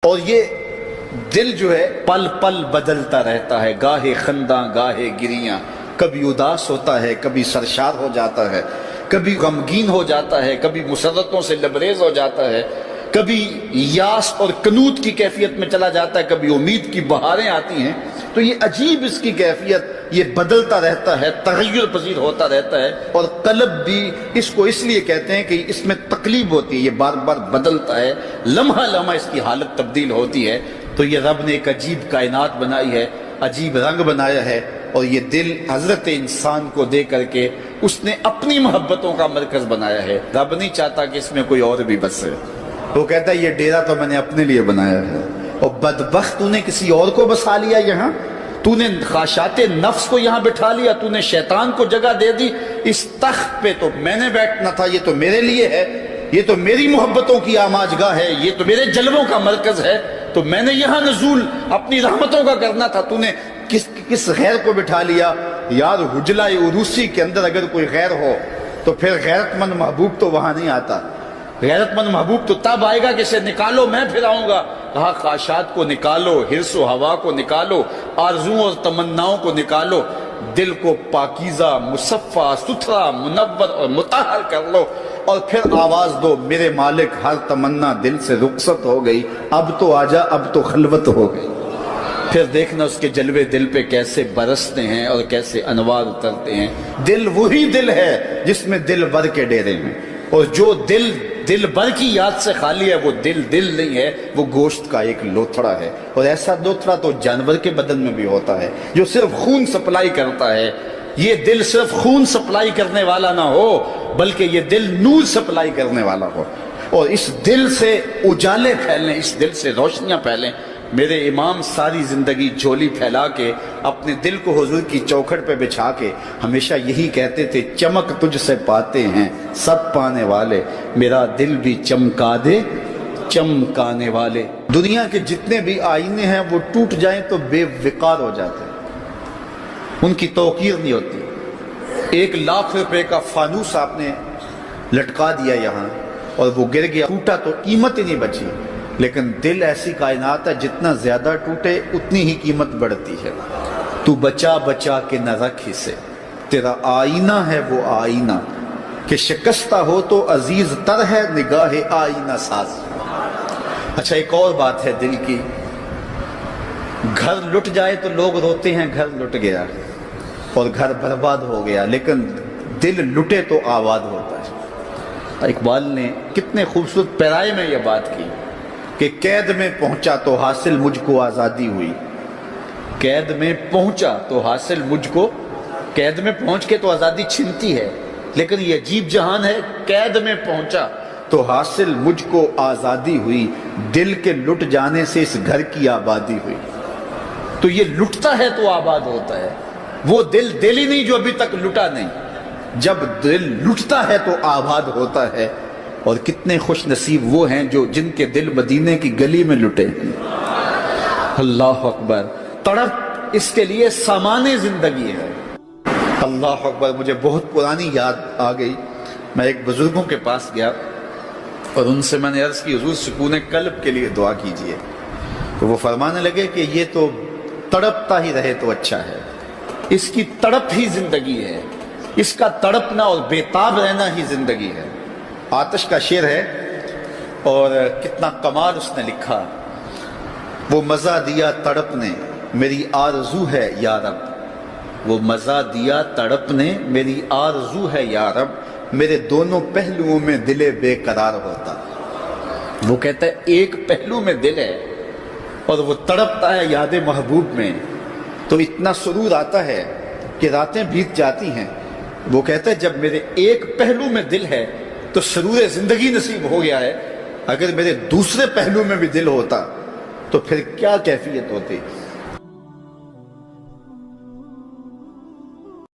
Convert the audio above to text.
اور یہ دل جو ہے پل پل بدلتا رہتا ہے، گاہے خنداں گاہے گریاں، کبھی اداس ہوتا ہے، کبھی سرشار ہو جاتا ہے، کبھی غمگین ہو جاتا ہے، کبھی مسرتوں سے لبریز ہو جاتا ہے، کبھی یاس اور قنوط کی کیفیت میں چلا جاتا ہے، کبھی امید کی بہاریں آتی ہیں۔ تو یہ عجیب اس کی کیفیت، یہ بدلتا رہتا ہے، تغیر پذیر ہوتا رہتا ہے۔ اور قلب بھی اس کو اس لیے کہتے ہیں کہ اس میں تقلیب ہوتی ہے، یہ بار بار بدلتا ہے، لمحہ لمحہ اس کی حالت تبدیل ہوتی ہے۔ تو یہ رب نے ایک عجیب کائنات بنائی ہے، عجیب رنگ بنایا ہے، اور یہ دل حضرت انسان کو دے کر کے اس نے اپنی محبتوں کا مرکز بنایا ہے۔ رب نہیں چاہتا کہ اس میں کوئی اور بھی بسے، وہ کہتا ہے یہ ڈیرا تو میں نے اپنے لیے بنایا ہے، اور بدبخت تو نے کسی اور کو بسا لیا یہاں، تو نے خواہشات نفس کو یہاں بٹھا لیا، تو نے شیطان کو جگہ دے دی۔ اس تخت پہ تو میں نے بیٹھنا تھا، یہ تو میرے لیے ہے، یہ تو میری محبتوں کی آماج گاہ ہے، یہ تو میرے جلووں کا مرکز ہے، تو میں نے یہاں نزول اپنی رحمتوں کا کرنا تھا، تو نے کس غیر کو بٹھا لیا۔ یار حجلہ عروسی کے اندر اگر کوئی غیر ہو تو پھر غیرت مند محبوب تو وہاں نہیں آتا۔ غیرت مند محبوب تو تب آئے گا کہ اسے نکالو میں پھر آؤں گا۔ کہا خواہشات کو نکالو، حرص و ہوا کو نکالو، آرزوؤں اور تمناؤں کو نکالو، دل کو پاکیزہ، مصفہ، ستھرا، منور اور مطہر کر لو، اور پھر آواز دو میرے مالک ہر تمنا دل سے رخصت ہو گئی، اب تو آجا، اب تو خلوت ہو گئی۔ پھر دیکھنا اس کے جلوے دل پہ کیسے برستے ہیں اور کیسے انوار اترتے ہیں۔ دل وہی دل ہے جس میں دل بر کے ڈیرے ہیں، اور جو دل بر کی یاد سے خالی ہے وہ دل نہیں ہے، وہ گوشت کا ایک لوتھڑا ہے۔ اور ایسا لوتھڑا تو جانور کے بدن میں بھی ہوتا ہے جو صرف خون سپلائی کرتا ہے۔ یہ دل صرف خون سپلائی کرنے والا نہ ہو بلکہ یہ دل نور سپلائی کرنے والا ہو، اور اس دل سے اجالے پھیلیں، اس دل سے روشنیاں پھیلیں۔ میرے امام ساری زندگی جھولی پھیلا کے اپنے دل کو حضور کی چوکھٹ پہ بچھا کے ہمیشہ یہی کہتے تھے، چمک تجھ سے پاتے ہیں سب پانے والے، میرا دل بھی چمکا دے چمکانے والے۔ دنیا کے جتنے بھی آئینے ہیں وہ ٹوٹ جائیں تو بے وقار ہو جاتے ہیں، ان کی توقیر نہیں ہوتی۔ 1,00,000 روپے کا فانوس آپ نے لٹکا دیا یہاں اور وہ گر گیا، ٹوٹا تو قیمت ہی نہیں بچی، لیکن دل ایسی کائنات ہے جتنا زیادہ ٹوٹے اتنی ہی قیمت بڑھتی ہے۔ تو بچا بچا کے نہ رکھ اسے، تیرا آئینہ ہے وہ آئینہ، کہ شکستہ ہو تو عزیز تر ہے نگاہ آئینہ ساز۔ اچھا ایک اور بات ہے دل کی، گھر لٹ جائے تو لوگ روتے ہیں گھر لٹ گیا اور گھر برباد ہو گیا، لیکن دل لٹے تو آباد ہوتا ہے۔ اقبال نے کتنے خوبصورت پیرائے میں یہ بات کی کہ قید میں پہنچا تو حاصل مجھ کو آزادی ہوئی، قید میں پہنچا تو حاصل مجھ کو، قید میں پہنچ کے تو آزادی چھنتی ہے، لیکن یہ عجیب جہان ہے، قید میں پہنچا تو حاصل مجھ کو آزادی ہوئی، دل کے لٹ جانے سے اس گھر کی آبادی ہوئی۔ تو یہ لٹتا ہے تو آباد ہوتا ہے، وہ دل ہی نہیں جو ابھی تک لٹا نہیں، جب دل لٹتا ہے تو آباد ہوتا ہے۔ اور کتنے خوش نصیب وہ ہیں جو جن کے دل مدینے کی گلی میں لٹے۔ اللہ اکبر، تڑپ اس کے لیے سامان زندگی ہے۔ اللہ اکبر، مجھے بہت پرانی یاد آ گئی، میں ایک بزرگوں کے پاس گیا اور ان سے میں نے عرض کی حضور سکون قلب کے لیے دعا کیجئے، تو وہ فرمانے لگے کہ یہ تو تڑپتا ہی رہے تو اچھا ہے، اس کی تڑپ ہی زندگی ہے، اس کا تڑپنا اور بےتاب رہنا ہی زندگی ہے۔ آتش کا شعر ہے اور کتنا کمال اس نے لکھا، وہ مزہ دیا تڑپ نے میری آرزو ہے یا رب، وہ مزہ دیا تڑپ نے میری آرزو ہے یا رب، میرے دونوں پہلوؤں میں دل بے قرار ہوتا۔ وہ کہتا ہے ایک پہلو میں دل ہے اور وہ تڑپتا ہے یاد محبوب میں، تو اتنا سرور آتا ہے کہ راتیں بیت جاتی ہیں۔ وہ کہتا ہے جب میرے ایک پہلو میں دل ہے تو سرور زندگی نصیب ہو گیا ہے، اگر میرے دوسرے پہلو میں بھی دل ہوتا تو پھر کیا کیفیت ہوتی۔